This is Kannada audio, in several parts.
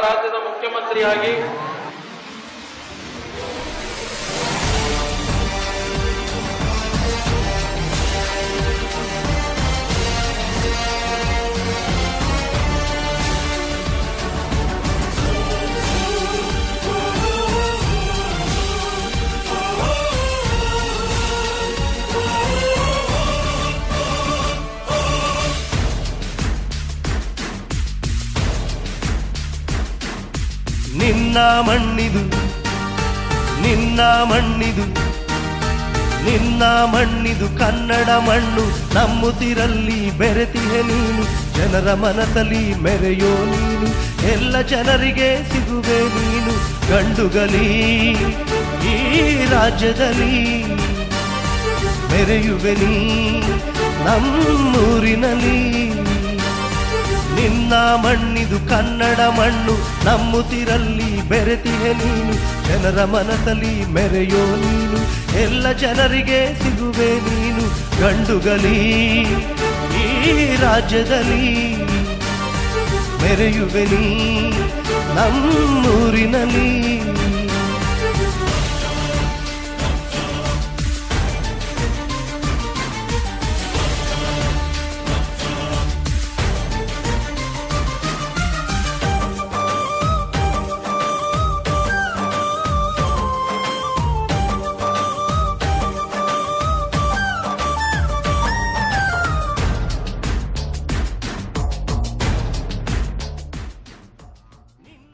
ರಾಜ್ಯದ ಮುಖ್ಯಮಂತ್ರಿಯಾಗಿ ನಿನ್ನ ಮಣ್ಣಿದು ನಿನ್ನ ಮಣ್ಣಿದು ನಿನ್ನ ಮಣ್ಣಿದು ಕನ್ನಡ ಮಣ್ಣು ನಮ್ಮುಸಿರಲ್ಲಿ ಬೆರೆತಿಹೆ ನೀನು ಜನರ ಮನದಲ್ಲಿ ಮೆರೆಯೋ ನೀನು ಎಲ್ಲ ಜನರಿಗೆ ಸಿಗುವೆ ನೀನು ಗಂಡುಗಲಿ ಈ ರಾಜ್ಯದಲ್ಲಿ ಮೆರೆಯುವೆ ನೀ ನಮ್ಮೂರಿನಲ್ಲಿ ನಿನ್ನ ಮಣ್ಣಿದು ಕನ್ನಡ ಮಣ್ಣು ನಮ್ಮುಸಿರಲ್ಲಿ ಬೆರೆತಿಹೆ ನೀನು ಜನರ ಮನದಲ್ಲಿ ಮೆರೆಯೋ ನೀನು ಎಲ್ಲ ಜನರಿಗೆ ಸಿಗುವೆ ನೀನು ಗಂಡುಗಲಿ ಈ ರಾಜ್ಯದಲ್ಲಿ ಮೆರೆಯುವೆ ನೀ ನಮ್ಮೂರಿನಲ್ಲಿ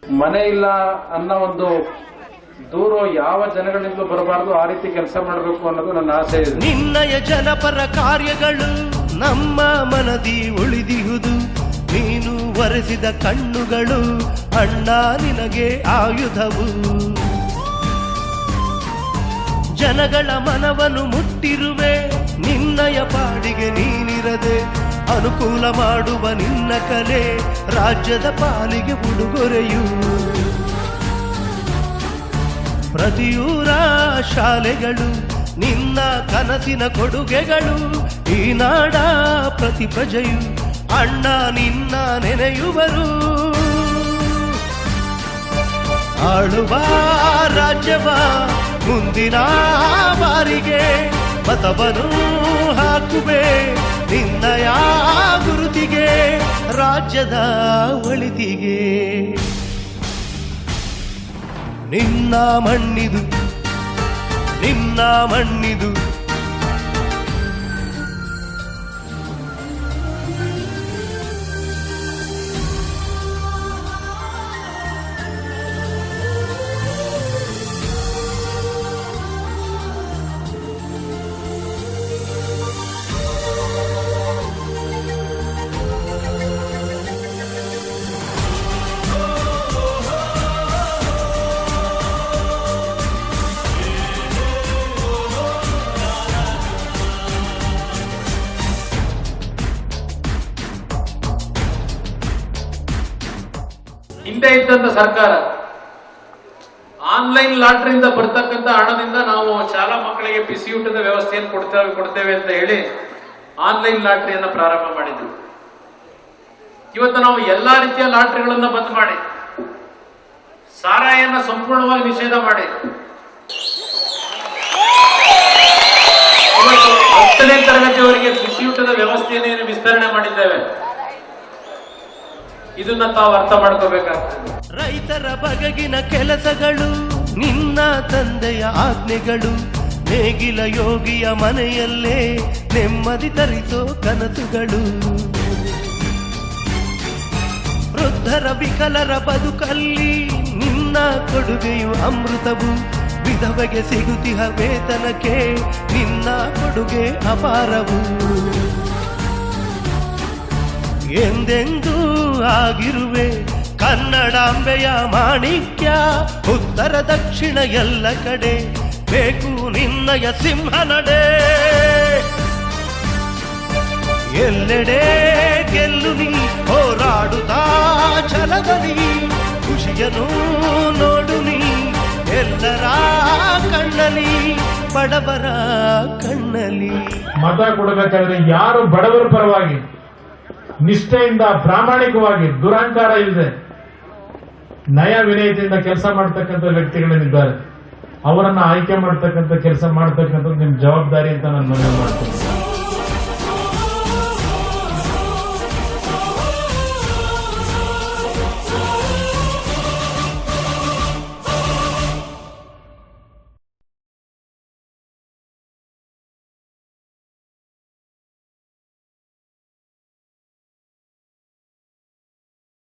ಮನೆ ಇಲ್ಲ ಅನ್ನೋ ಒಂದು ದೂರು ಯಾವ ಜನಗಳಿಂದಲೂ ಬರಬಾರದು. ಆ ರೀತಿ ಕೆಲಸ ಮಾಡಬೇಕು ಅನ್ನೋದು ನನ್ನ ಆಸೆ ಇದೆ. ನಿನ್ನಯ ಜನಪರ ಕಾರ್ಯಗಳು ನಮ್ಮ ಮನದಿ ಉಳಿದಿಹುದು ನೀನು ಒರೆಸಿದ ಕಣ್ಣುಗಳು ಅಣ್ಣ ನಿನಗೆ ಆಯುಧವು ಜನಗಳ ಮನವನ್ನು ಮುಟ್ಟಿರುವೆ ನಿನ್ನಯ ಪಾಡಿಗೆ ನೀನಿರದೆ ಅನುಕೂಲ ಮಾಡುವ ನಿನ್ನ ಕಲೆ ರಾಜ್ಯದ ಪಾಲಿಗೆ ಉಡುಗೊರೆಯು ಪ್ರತಿಯೂರ ಶಾಲೆಗಳು ನಿನ್ನ ಕನಸಿನ ಕೊಡುಗೆಗಳು ಈ ನಾಡ ಪ್ರತಿ ಪ್ರಜೆಯು ಅಣ್ಣ ನಿನ್ನ ನೆನೆಯುವರು ಆಳುವ ರಾಜ್ಯವ ಮುಂದಿನ ಬಾರಿಗೆ ಮತವನ್ನು ಹಾಕುವೆ ನಿನ್ನಯ ಗುರುತಿಗೆ ರಾಜ್ಯದ ಒಳಿತಿಗೆ ನಿನ್ನ ಮಣ್ಣಿದು ನಿನ್ನ ಮಣ್ಣಿದು ಹಿಂದೆ ಇದ್ದಂತ ಸರ್ಕಾರ ಆನ್ಲೈನ್ ಲಾಟ್ರಿಯಿಂದ ಬರ್ತಕ್ಕಂಥ ಹಣದಿಂದ ನಾವು ಶಾಲಾ ಮಕ್ಕಳಿಗೆ ಬಿಸಿಯೂಟದ ವ್ಯವಸ್ಥೆಯನ್ನು ಕೊಡ್ತೇವೆ ಅಂತ ಹೇಳಿ ಆನ್ಲೈನ್ ಲಾಟ್ರಿಯನ್ನ ಪ್ರಾರಂಭ ಮಾಡಿದ್ವಿ. ಇವತ್ತು ನಾವು ಎಲ್ಲಾ ರೀತಿಯ ಲಾಟ್ರಿಗಳನ್ನ ಬಂದ್ ಮಾಡಿ ಸಾರಾಯನ್ನ ಸಂಪೂರ್ಣವಾಗಿ ನಿಷೇಧ ಮಾಡಿ ಇವತ್ತು 10ನೇ ತರಗತಿಯವರಿಗೆ ಬಿಸಿಯೂಟದ ವ್ಯವಸ್ಥೆಯನ್ನು ವಿಸ್ತರಣೆ ಮಾಡಿದ್ದೇವೆ. ಇದನ್ನ ತಾವು ಅರ್ಥ ಮಾಡ್ಕೋಬೇಕಾಗ್ತದೆ. ರೈತರ ಬಗೆಗಿನ ಕೆಲಸಗಳು ನಿನ್ನ ತಂದೆಯ ಆಜ್ಞೆಗಳು ನೇಗಿಲ ಯೋಗಿಯ ಮನೆಯಲ್ಲೇ ನೆಮ್ಮದಿ ತರಿಸೋ ಕನಸುಗಳು ವೃದ್ಧರ ವಿಕಲರ ಬದುಕಲ್ಲಿ ನಿನ್ನ ಕೊಡುಗೆಯು ಅಮೃತವು ವಿಧವೆಗೆ ಸಿಗುತ್ತಿಹ ವೇತನಕ್ಕೆ ನಿನ್ನ ಕೊಡುಗೆ ಅಪಾರವು ಎಂದೆಂದೂ ಆಗಿರುವೆ ಕನ್ನಡಾಂಬೆಯ ಮಾಣಿಕ್ಯ ಉತ್ತರ ದಕ್ಷಿಣ ಎಲ್ಲ ಕಡೆ ಬೇಕು ನಿನ್ನಯ ಸಿಂಹ ನಡೆ ಎಲ್ಲೆಡೆ ಗೆಲ್ಲು ನೀ ಹೋರಾಡುತ್ತಾ ಛಲದಲ್ಲಿ ಖುಷಿಯನ್ನು ನೋಡು ನೀ ಎಲ್ಲರ ಕಣ್ಣಲಿ ಬಡವರ ಕಣ್ಣಲಿ ಮತ ಕೊಡಬೇಕಾದ್ರೆ ಯಾರು ಬಡವರ ಪರವಾಗಿ ನಿಷ್ಠೆಯಿಂದ ಪ್ರಾಮಾಣಿಕವಾಗಿ ದುರಹಂಕಾರ ಇಲ್ಲದೆ ನಯ ವಿನಯತೆಯಿಂದ ಕೆಲಸ ಮಾಡ್ತಕ್ಕಂಥ ವ್ಯಕ್ತಿಗಳೇನಿದ್ದಾರೆ ಅವರನ್ನ ಆಯ್ಕೆ ಮಾಡ್ತಕ್ಕಂಥ ಕೆಲಸ ಮಾಡ್ತಕ್ಕಂಥದ್ದು ನಿಮ್ ಜವಾಬ್ದಾರಿ ಅಂತ ನಾನು ಮನವಿ ಮಾಡ್ತೀನಿ.